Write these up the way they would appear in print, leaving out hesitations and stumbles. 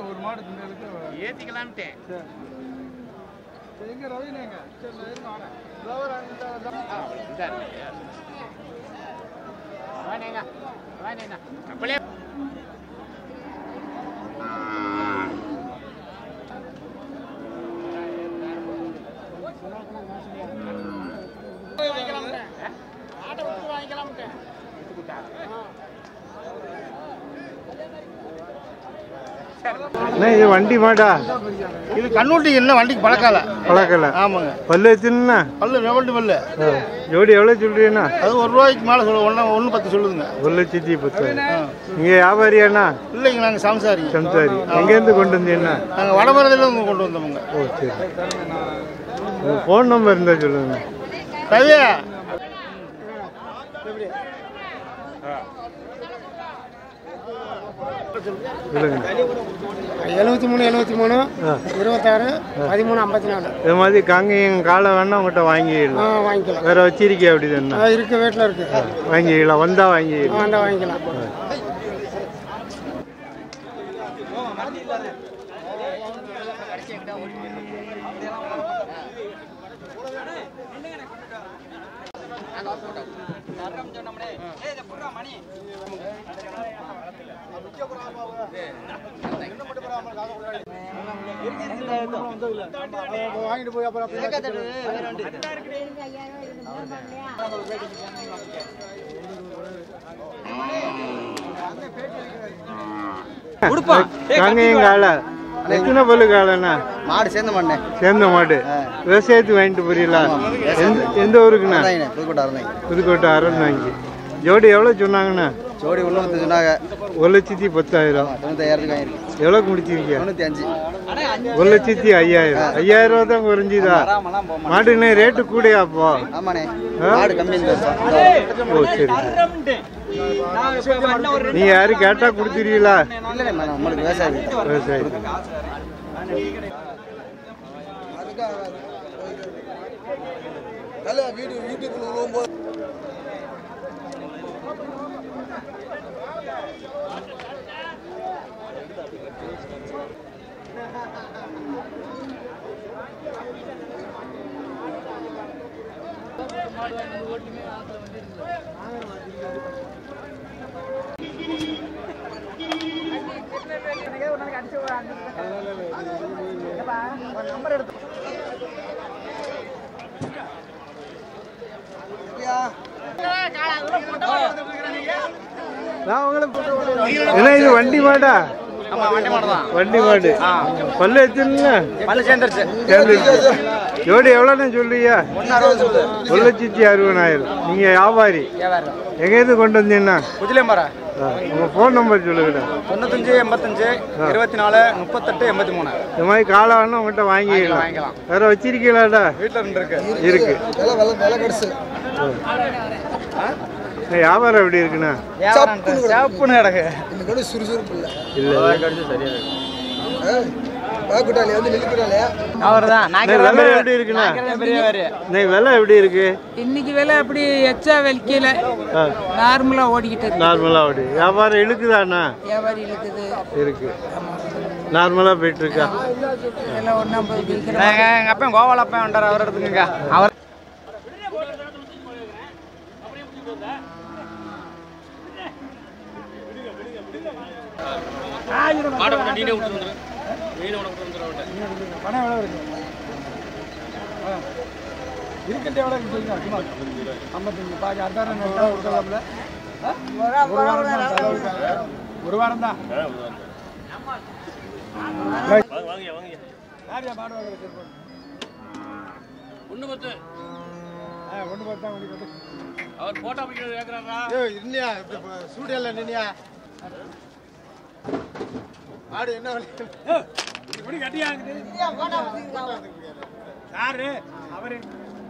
ஒரு மாடு ஏத்திக்கலாம்ட்டே எங்க ரவினேங்க சரி வானேங்க வானேங்க அப்படியே இது வண்டி மாடா? இது கண்ணூட்டி என்ன வண்டிக்கு பழக்கல. ஆமாங்க. பல்லு வச்சுன்னா பல்லு ரெவல்டு பல்லு. ஜோடி எவ்வளோ சொல்றீங்கண்ணா? அது ₹1 மேலே சொல்லுங்க. 1.10 சொல்லுதுங்க. 1,10,000. நீங்க வியாபாரியாண்ணா? இல்லைங்க, நாங்கள் சம்சாரி. எங்கேருந்து கொண்டு வந்தீங்கண்ணா? நாங்கள் வடமரத்தில் கொண்டு வந்தோமுங்க. ஓ சரி. ஃபோன் நம்பர் இருந்தால் சொல்லுங்க. ரவியா சொல்லுங்க. 73 26 13 54. இது மாதிரி காங்கேயம் காலை வேணா உங்கள்கிட்ட வாங்கிடலாம். வாங்கிக்கலாம். வேற வச்சிருக்கே அப்படி தானே? இருக்கு, வீட்டில் இருக்கு. வாங்கிக்கலாம், வந்தா வாங்கிக்கலாம். வாங்கிக்கலாம். வாங்கிட்டு போய் அப்புறம் காங்கேயம் காலை எத்தனை பல்லு காலைண்ணா? மாடு சேர்ந்த மாடு. சேர்ந்த மாடு. விவசாயத்துக்கு வாங்கிட்டு போறீங்களா? எந்த ஊருக்குண்ணா? புதுக்கோட்டை அரண்வாங்கி. ஜோடி எவ்வளோ சொன்னாங்கண்ணா? ஜோடி 1.10 சொன்னாங்க. 1,10,000. 95,000 வாங்கிருக்கு. எவ்வளோக்கு முடிச்சிருக்கீங்க? 95. 1,50,000. 5,000 தான் குறைஞ்சிதா? மாடுண்ணே ரேட்டு கூடயா அப்போ? ஆமாண்ணே, மாடு கம்மி. ஓ சரி. நீங்க யாரும் கேட்டா கொடுத்துருவீங்களா? நம்மளுக்கு விவசாயி. என்ன இது வண்டி மாடா? வண்டி மாடு. பல்லு எத்தனை? ஜோடி எவ்வளோன்னு சொல்றீங்க? 1,60,000. நீங்க வியாபாரி? எங்கேருந்து கொண்டு வந்தீங்கன்னா? உங்க ஃபோன் நம்பர் சொல்லுங்க. 95 85 24 38 83. இந்த மாதிரி காலை வேணா உங்கள்கிட்ட வாங்கிக்கலாம். வேற வச்சிருக்கீங்களாடா? வீட்டில் இருக்கு. வியாபாரம் எப்படி இருக்குண்ணா? சுறுசுறுப்பு இல்லை. விலை எப்படி இருக்கு இன்னைக்கு? விலை அப்படி எச்சா வெளிக்கல, நார்மலா ஓடிக்கிட்டு. நார்மலா ஓடி வியாபாரம் இழுக்குதாண்ணா? வியாபாரி இழுக்குது. இருக்கு. நார்மலா போயிட்டு இருக்கா? எங்க அப்பா கோவால அப்பா வந்தார், அவர் எடுத்துக்கங்க. அவர் இருக்கட்டே எவ்வளோ சொல்லுங்க. 55 பாக்கி அதான் கொடுக்கலாம்ல. ஒரு வாரம் தான். அவர் போட்டோ கேட்கறாரா? இல்லையா ஸ்டூடியோல நின்னியா? ஆடு என்ன இப்படி கட்டியா யாரு?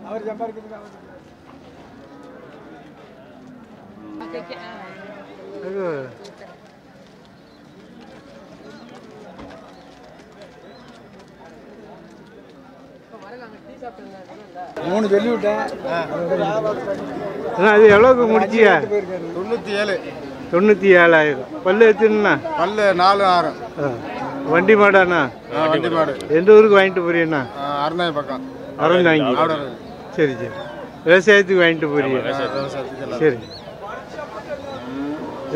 அவர் சம்பாதிக்கிறது. வரலாங்க. 3 சொல்லி விட்டேன். அது எவ்வளோக்கு முடிச்சியா? 97. 97,000. பல்லு எத்துனா? பல்லு 4 6. வண்டி மாடாண்ணா? வண்டி மாடு. எந்த ஊருக்கு வாங்கிட்டு போறீங்கண்ணா? அரணாய் பக்கம். அறந்தாங்கி. சரி சரி. விவசாயத்துக்கு வாங்கிட்டு போறீங்க? சரி.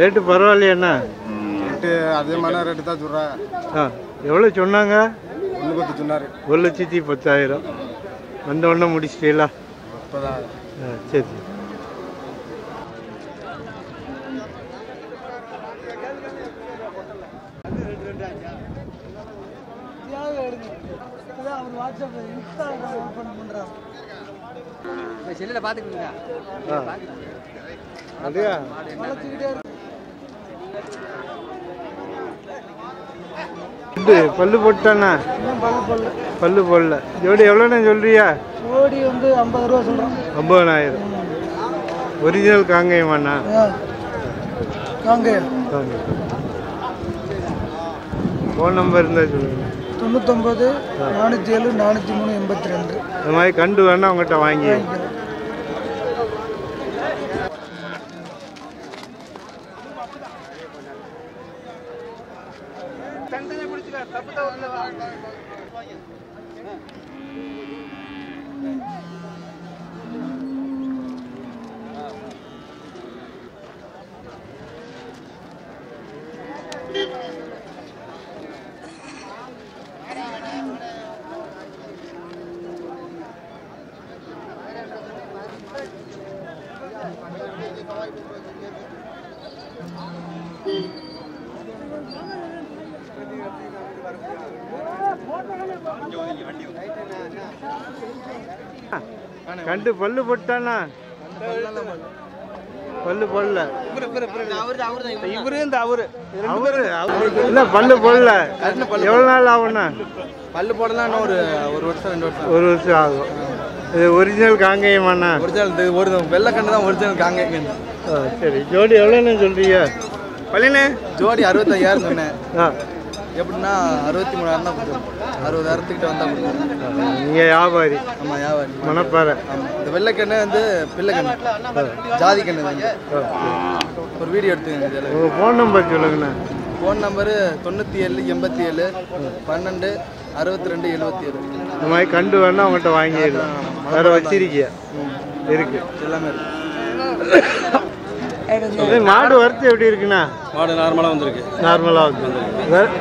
ரேட்டு பரவாயில்லையாண்ணா? ரேட்டு அதிகமான ரேட்டு தான் சொல்கிறேன். எவ்வளோ சொன்னாங்க? 1,10 சொன்னார். 1,10,000. வந்த உடனே முடிச்சிட்டீங்களா? சரி சரி. செல்லில் பார்த்துக்கோங்க. அப்படியா? பல்லு போட்டானா? பல்லு போடல. ஜோடி எவ்வளோண்ணா சொல்றியா? ஜோடி வந்து 50 ரூபா சொல்கிறோம். 50,000. ஒரிஜினல் காங்கேயமாண்ணா? காங்கேயம். ஃபோன் நம்பர் இருந்தால் சொல்லுங்கள். 99 407 403 82. இந்த மாதிரி கண்டு வேணா அவங்ககிட்ட வாங்கி. கண்டு பல்லு போட்டானா? பல்லு போடல. இல்ல பல்லு போடல. எவ்வளவு நாள் ஆகும்னா? பல்லு போடலாம் இன்னும் ஒரு வருஷம் 2 வருஷம். 1 வருஷம் ஆகும். இது ஒரிஜினல் காங்கேயமாண்ணா? ஒரிஜினல் ஒரு வெள்ளை கண்ணு தான் ஒரிஜினல் காங்கேயம். சரி. ஜோடி எவ்வளோன்னு சொல்றீங்க? பள்ளினே ஜோடி 65,000 சொன்னேன். எப்படின்னா 63,000 தான் கொடுத்தோம். 60,000 வந்தா கொடுத்தோம். நீங்கள் வியாபாரி? ஆமாம் வியாபாரி. மணப்பாறை. இந்த வெள்ளைக்கண்ணு வந்து பிள்ளைக்கண்ணு ஜாதி கண்ணு வந்து ஒரு வீடியோ எடுத்துக்கங்க. உங்கள் ஃபோன் நம்பர் சொல்லுங்கண்ணா. Phone number 97 87 12 62 77. இந்த மாதிரி கண்டு வேணா அவங்கள்ட்ட வாங்கிடலாம். வேற வச்சிருக்கியா? இருக்கு. எல்லாமே இருக்கு. மாடு வரத்து எப்படி இருக்குண்ணா? மாடு நார்மலாக வந்திருக்கு. நார்மலாக வந்து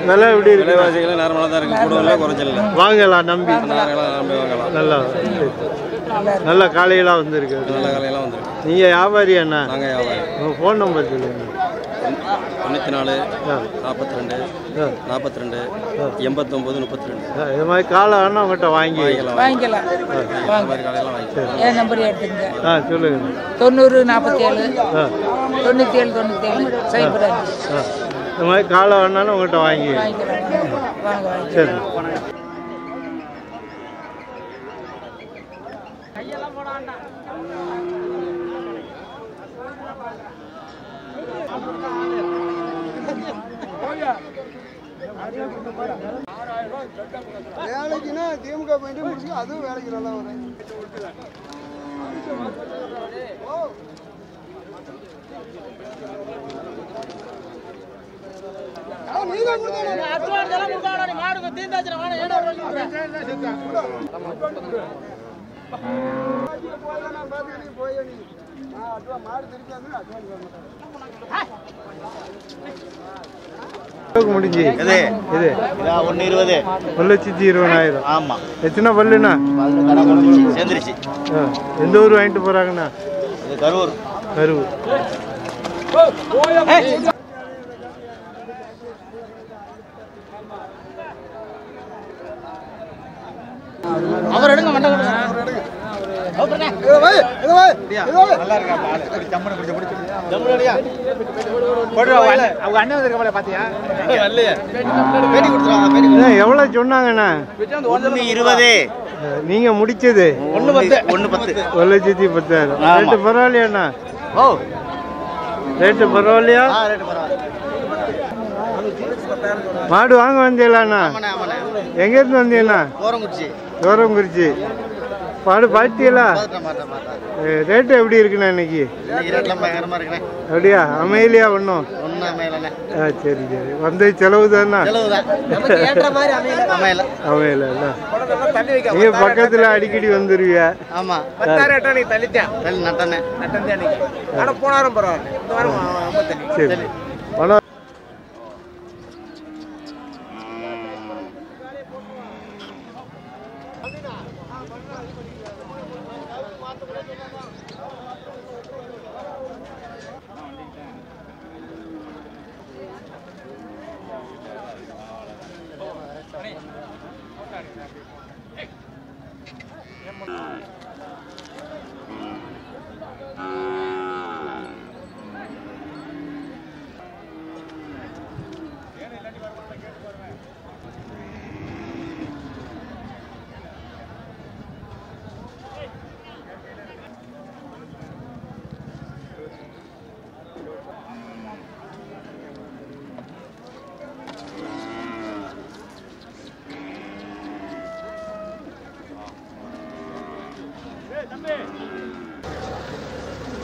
விலை எப்படி இருக்கு? விலைவாசிகள் நார்மலாக தான் இருக்குது. கூடுதலாக குறைச்சல வாங்கலாம் நம்பி. வாங்கலாம். நல்லா நல்ல காலையெல்லாம் வந்திருக்கு. நல்ல காலையெல்லாம் வந்திருக்கு. நீங்கள் வியாபாரி அண்ணா? நாங்கள் வியாபாரி. உங்கள் ஃபோன் நம்பர் சொல்லுங்க. 94 42 42 89 32. இது மாதிரி காலை வேணா உங்கள்கிட்ட வாங்கிக்கலாம். வாங்கிக்கலாம். காலையெல்லாம் வாங்கிக்கலாம். என் நம்பர் எடுத்துங்க. சொல்லுங்க. 90 47 97 97 0. இந்த மாதிரி காலை வேணாலும் உங்கள்கிட்ட வாங்கிக்கலாம். வாங்க. சரி. வேலைக்குன்னா திமுக போயிட்டு முடிச்சு அதுவும் வேலைக்கு நல்லா வரும். முடிஞ்சு இது 120. 1,20,000. ஆமா. எத்தனை பல்லுண்ணா? சேர்ந்துருச்சு. எந்த ஊர் வாங்கிட்டு போறாங்கண்ணா? கரூர். கரூர். அவர் எடுங்க மண்டை கொடுங்க. எவ்வளவு சொன்னாங்கண்ணா? 120. நீங்க முடிச்சது 110. 1,10,000. ரேட்டு பரவாயில்லையாண்ணா? ரேட்டு பரவாயில்லையா? மாடு வாங்க வந்தீங்களாண்ணா? எங்க இருந்து வந்தீங்கண்ணா? கோரங்குறிச்சி. கோரங்குறிச்சி. பாடு பாட்டியலா ரேட்டு எப்படி இருக்குண்ணா இன்னைக்கு? அப்படியா? அமையலையா ஒன்றும்? சரி சரி. வந்த செலவு தானா? அமையல. நீங்க பக்கத்துல அடிக்கடி வந்துருவியா? ஆமா 10,000 நீ தள்ளிட்டேன் நட்டனே ஆனா போனாரும் பரவாயில்ல இந்த வாரம் ரொம்ப தண்ணி. சரி பணம்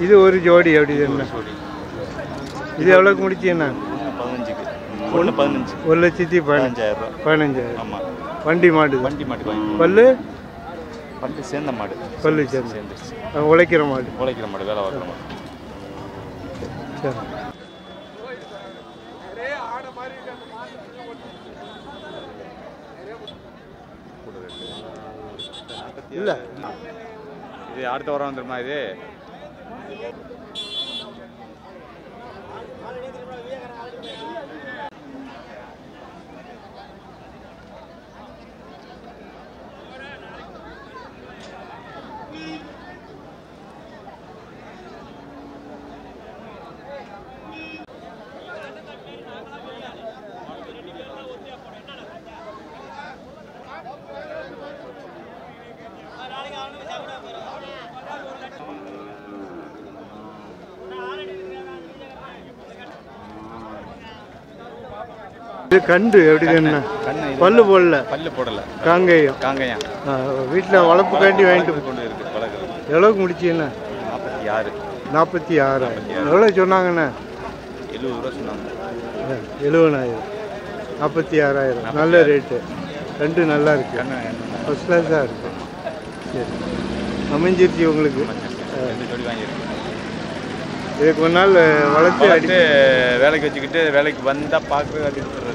இது ஒரு ஜோடி அப்படி என்ன? இது எவ்வளோக்கு முடிச்சீங்கண்ணா? 1,15,000. 15,000. வண்டி மாடு பல்லு சேர்ந்த மாடு. பல்லு சேர்ந்து உழைக்கிற மாடு வேலை பார்க்குற மாடு. சரி. இல்லை இது அடுத்த வாரம் வந்துருமா? இது இது கண்டு எப்படி என்ன? பல்லு போடல காங்கேயம். வீட்டில் வளர்ப்பு காண்டி வாங்கிட்டு கொண்டு இருக்கு பழக்கம். எவ்வளோக்கு முடிச்சீங்கண்ணா? 46,000. எவ்வளோ சொன்னாங்கண்ணா? 70 ரூபா சொன்னாங்க. 70,000. 46,000. நல்ல ரேட்டு. ரெண்டு நல்லா இருக்கு. ஃபர்ஸ்ட் கிளாஸாக இருக்கு. சரி அமைஞ்சிருச்சு உங்களுக்கு. இதுக்கு ஒரு நாள் வளர்த்து வேலைக்கு வச்சுக்கிட்டு வேலைக்கு வந்தால் பார்க்குறது அது எடுத்துறது.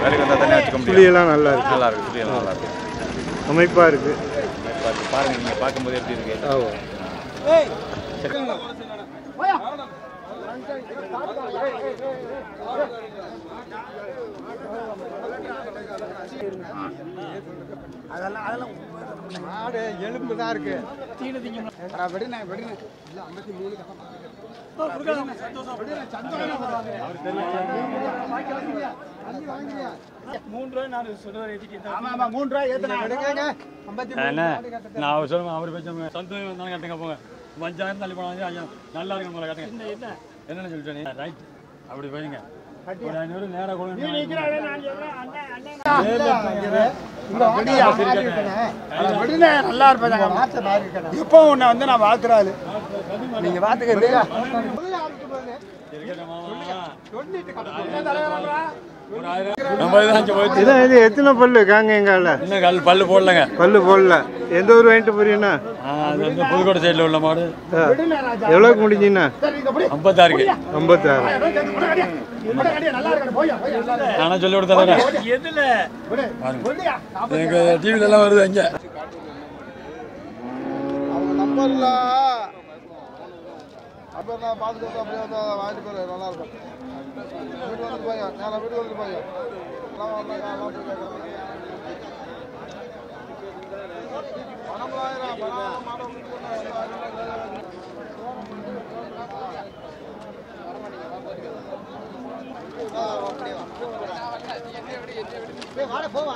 வேலைக்கு வந்தால் தானே வச்சுக்க முடியும். புளியெல்லாம் நல்லா இருக்கு. புளியெல்லாம் நல்லா இருக்கு. அமைப்பாக இருக்கு. பாருங்க நீங்கள் பார்க்கும்போது எப்படி இருக்கு. மாடு எலும்பு தான் இருக்கு. என்னன்னு சொல்லிட்டு ரைட் அப்படி போயிருங்க. நேரம் நல்லா இருப்பேன். இப்போ உன்னை வந்து நான் வாழ்த்துறாரு. நீங்க பாத்துக்க எத்தனை பல்லு காங்கேயங்கால? பல்லு போடலங்க. பல்லு போடல. எந்த ஊர் வாங்கிட்டு போறீங்கன்னா? புதுக்கோட்டை சைடுல உள்ள மாடு. எவ்வளவுக்கு முடிஞ்சீங்கன்னா? 56. 56. நானா சொல்லி கொடுத்தேன். எனக்கு டிவில எல்லாம் வருது. அங்க அவங்க நம்பர்ல அப்போ நான் பார்த்துட்டு அப்படியே வந்து வாங்கிட்டு போய் நல்லா இருக்கும். வீட்டு வந்துட்டு போய் நான் வீட்டுக்கு வந்துட்டு போய் போவா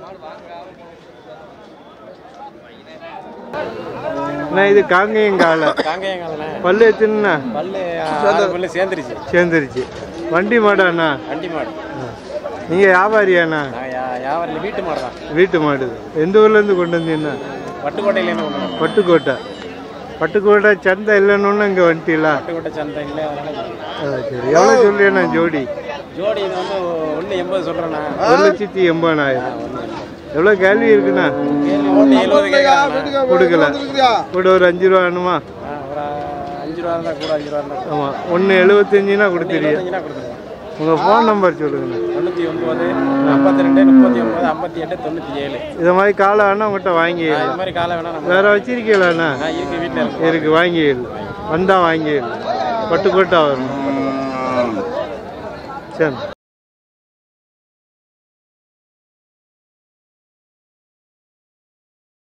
மாடு வாங்க அண்ணா இது காங்கேயங்கால காங்கேயங்காலண்ணே பல்லு எத்தனைண்ணா? பல்லு சேர்ந்துருச்சு. சேர்ந்துருச்சு. வண்டி மாடாண்ணா? வண்டி மாடு. நீங்கள் வியாபாரியாண்ணா? வியாபாரம் வீட்டு மாடு தான். வீட்டு மாடு. எந்த ஊர்லேருந்து கொண்டு வந்தீங்கண்ணா? பட்டுக்கோட்டையிலேருந்து கொண்டு வந்தோம். பட்டுக்கோட்டை. பட்டுக்கோட்டை சந்தை இல்லைன்னு இங்கே வந்துட்டீங்களா? பட்டுக்கோட்டை சந்தை இல்லை. சரி. எவ்வளோ சொல்லியண்ணா ஜோடி? ஜோடி இது வந்து 1.80 சொல்கிறேண்ணா. 1,80,000. எவ்வளோ கேள்வி இருக்குண்ணா? கேள்வி 1.70 கொடுக்கல. கூட ஒரு 5 ரூபா வேணுமா? ஒரு 5 ரூபா இருந்தால் கூட 5 ரூபா இருந்தால். ஆமாம். 1.75னா கொடுத்துருக்கீங்க. கொடுத்துருவோம். உங்கள் ஃபோன் நம்பர் சொல்லுங்கண்ணா. 99 42 39 58 97. இது மாதிரி காலை வேணா உங்கள்கிட்ட வாங்கிடலாம். இது மாதிரி காலை வேணா வேற வச்சிருக்கீங்களாண்ணா? இருக்கு, வீட்டில் இருக்கு. வாங்கிடலாம். வந்தால் வாங்கிடலாம். பட்டுக்கோட்டை வரணும். சரி.